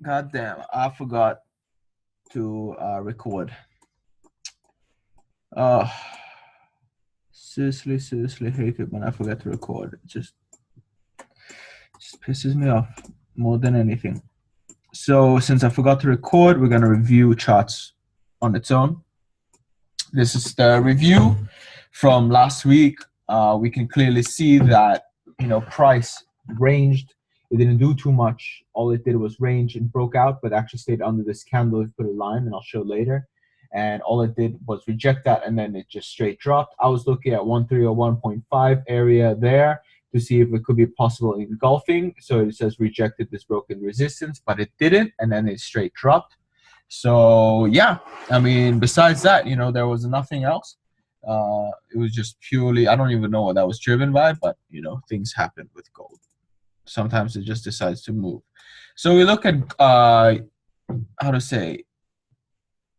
God damn, I forgot to record. Seriously hate it when I forget to record. It just pisses me off more than anything. So since I forgot to record, we're gonna review charts on its own. This is the review from last week. We can clearly see that price ranged. It didn't do too much. All it did was range and broke out, but actually stayed under this candle. It put a line, and I'll show later. And all it did was reject that, and then it just straight dropped. I was looking at 1301.5 area there to see if it could be possible engulfing. So it says rejected this broken resistance, but it didn't, and then it straight dropped. So yeah, I mean, besides that, there was nothing else. It was just purely, I don't even know what that was driven by, but things happen with gold. Sometimes it just decides to move. So we look at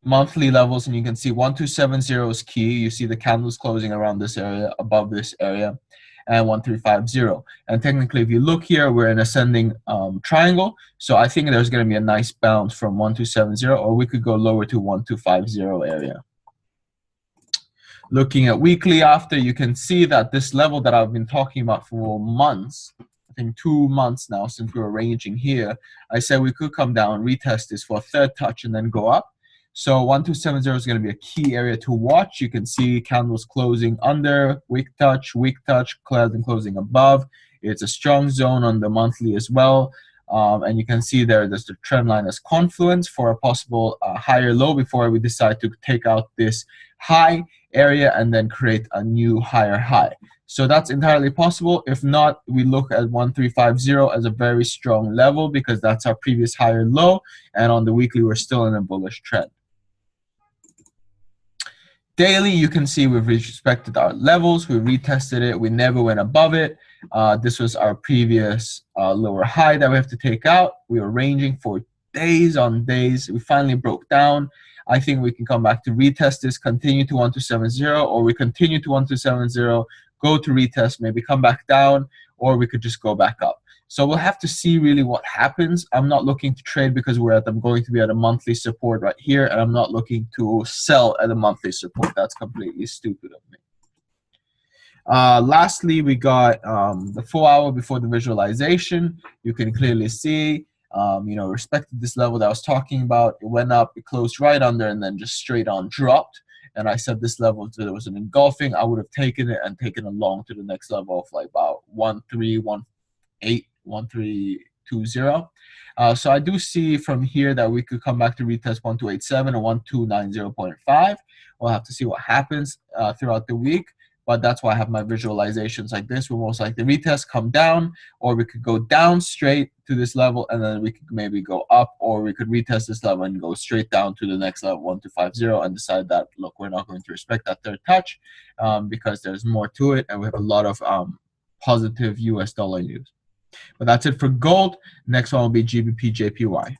monthly levels, and you can see 1270 is key. You see the candles closing around this area, above this area, and 1350. And technically, if you look here, we're in ascending triangle. So I think there's going to be a nice bounce from 1270, or we could go lower to 1250 area. Looking at weekly after, you can see that this level that I've been talking about for months, I think 2 months now since we were ranging here, I said we could come down, retest this for a third touch, and then go up. So 1270 is going to be a key area to watch. You can see candles closing under, weak touch, closing above. It's a strong zone on the monthly as well. And you can see there's the trend line as confluence for a possible higher low before we decide to take out this high area and then create a new higher high. So that's entirely possible. If not, we look at 1350 as a very strong level because that's our previous higher low. And on the weekly, we're still in a bullish trend. Daily, you can see we've respected our levels. We retested it. We never went above it. This was our previous lower high that we have to take out. We were ranging for days on days. We finally broke down. I think we can come back to retest this, continue to 1270, or we continue to 1270, go to retest, maybe come back down, or we could just go back up. So we'll have to see really what happens. I'm not looking to trade because I'm going to be at a monthly support right here, and I'm not looking to sell at a monthly support. That's completely stupid of me. Lastly, we got the 4 hour before the visualization. You can clearly see, respected this level that I was talking about. It went up, it closed right under, and then just straight on dropped. And I said this level, there was an engulfing. I would have taken it and taken it along to the next level of like about 1318. 1320. So I do see from here that we could come back to retest 1287 or 1290.5. We'll have to see what happens throughout the week, but that's why I have my visualizations like this. We'll most likely retest, come down, or we could go down straight to this level, and then we could maybe go up, or we could retest this level and go straight down to the next level, 1250, and decide that, look, we're not going to respect that third touch because there's more to it, and we have a lot of positive US dollar news. But that's it for gold. Next one will be GBP JPY.